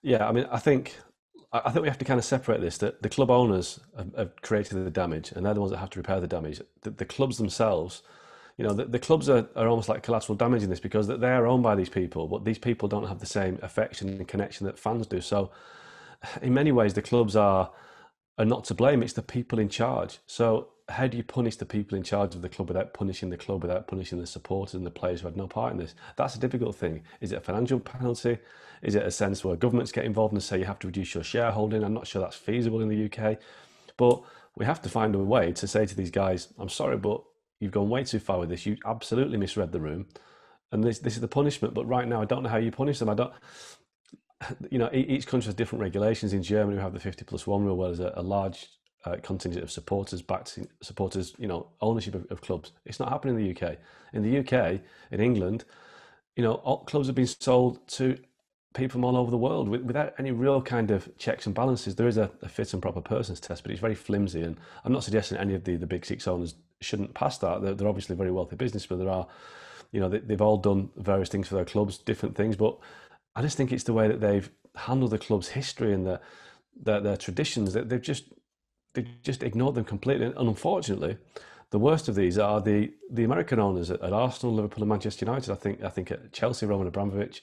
Yeah, I mean, I think we have to kind of separate this. That the club owners have created the damage, and they're the ones that have to repair the damage. The clubs themselves, the clubs are almost like collateral damage in this because they are owned by these people, but these people don't have the same affection and connection that fans do. So, in many ways, the clubs are not to blame. It's the people in charge. So, how do you punish the people in charge of the club without punishing the club, without punishing the supporters and the players who had no part in this? That's a difficult thing. Is it a financial penalty? Is it a sense where governments get involved and say you have to reduce your shareholding? I'm not sure that's feasible in the UK. But we have to find a way to say to these guys, I'm sorry, but you've gone way too far with this. You absolutely misread the room. And this is the punishment. But right now, I don't know how you punish them. I don't... each country has different regulations. In Germany, we have the 50+1 rule, where there's a large contingent of supporters, ownership of clubs. It's not happening in the UK. In the UK, in England, clubs have been sold to people from all over the world without any real kind of checks and balances. There is a fit and proper persons test, but it's very flimsy. And I'm not suggesting any of the big six owners shouldn't pass that. They're obviously very wealthy businessmen. There are, they've all done various things for their clubs, different things. But I just think it's the way that they've handled the club's history and their traditions that they've just ignored them completely. And unfortunately, the worst of these are the American owners at Arsenal, Liverpool and Manchester United. I think at Chelsea, Roman Abramovich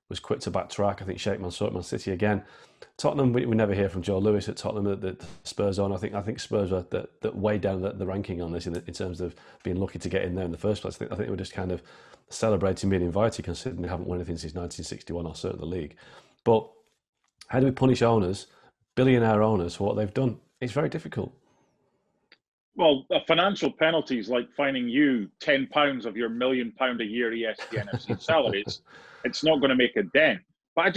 was quick to backtrack. I think Sheikh Mansour at Man City again. Tottenham, we never hear from Joe Lewis at Tottenham. The Spurs on. I think Spurs are that way down the ranking on this in terms of being lucky to get in there in the first place. I think they were just kind of celebrating being invited, considering they haven't won anything since 1961 or certainly the league. But how do we punish owners, billionaire owners, for what they've done? It's very difficult. Well, a financial penalty is like fining you £10 of your £1 million a year ESPN FC salary. It's not going to make a dent. But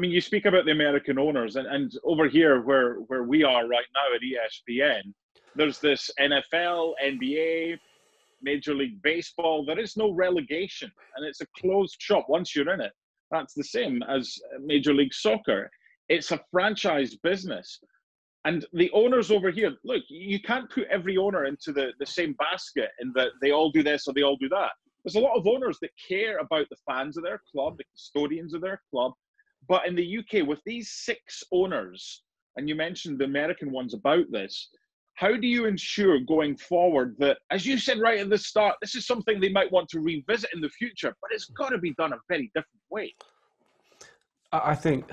you speak about the American owners, and over here where we are right now at ESPN, there's this NFL, NBA, Major League Baseball. There is no relegation, and it's a closed shop once you're in it. That's the same as Major League Soccer. It's a franchise business. And the owners over here, look, you can't put every owner into the same basket in that they all do this or they all do that. There's a lot of owners that care about the fans of their club, the custodians of their club. But in the UK, with these 6 owners, and you mentioned the American ones about this, how do you ensure going forward that, as you said right at the start, this is something they might want to revisit in the future, but it's got to be done a very different way? I think,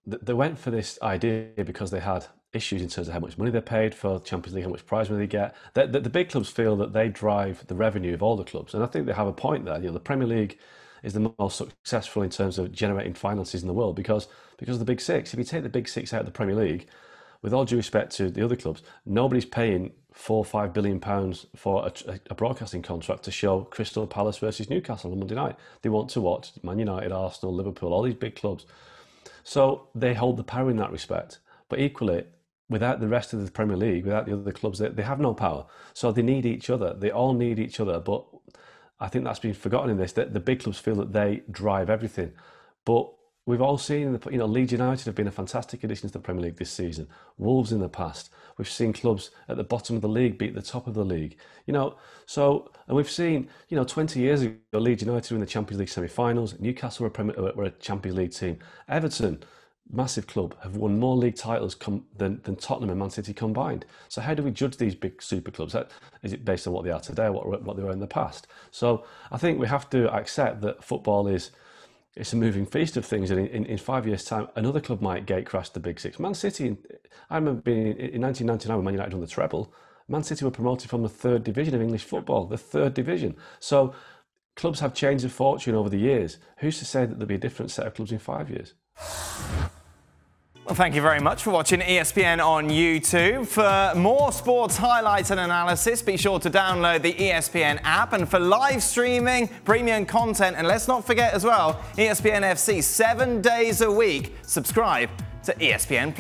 they went for this idea because they had issues in terms of how much money they're paid for Champions League, how much prize money they get. The big clubs feel that they drive the revenue of all the clubs, and I think they have a point there. The Premier League is the most successful in terms of generating finances in the world because of the big six. If you take the big six out of the Premier League, with all due respect to the other clubs, nobody's paying £4 or £5 billion for a broadcasting contract to show Crystal Palace versus Newcastle on Monday night. They want to watch Man United, Arsenal, Liverpool, all these big clubs. So they hold the power in that respect. But equally, without the rest of the Premier League, without the other clubs, they have no power. So they need each other. They all need each other. But I think that's been forgotten in this, that the big clubs feel that they drive everything. But we've all seen, Leeds United have been a fantastic addition to the Premier League this season. Wolves in the past. We've seen clubs at the bottom of the league beat the top of the league. And we've seen, 20 years ago, Leeds United were in the Champions League semi-finals. Newcastle were a Champions League team. Everton, massive club, have won more league titles than Tottenham and Man City combined. So how do we judge these big super clubs? Is it based on what they are today or what they were in the past? So I think we have to accept that football it's a moving feast of things, and in 5 years' time, another club might gate crash the big six. Man City, I remember being in 1999 when Man United won the treble, Man City were promoted from the 3rd division of English football, the 3rd division. So clubs have changed of fortune over the years. Who's to say that there'll be a different set of clubs in 5 years? Well, thank you very much for watching ESPN on YouTube. For more sports highlights and analysis, be sure to download the ESPN app. And for live streaming, premium content, and let's not forget as well, ESPN FC 7 days a week. Subscribe to ESPN+.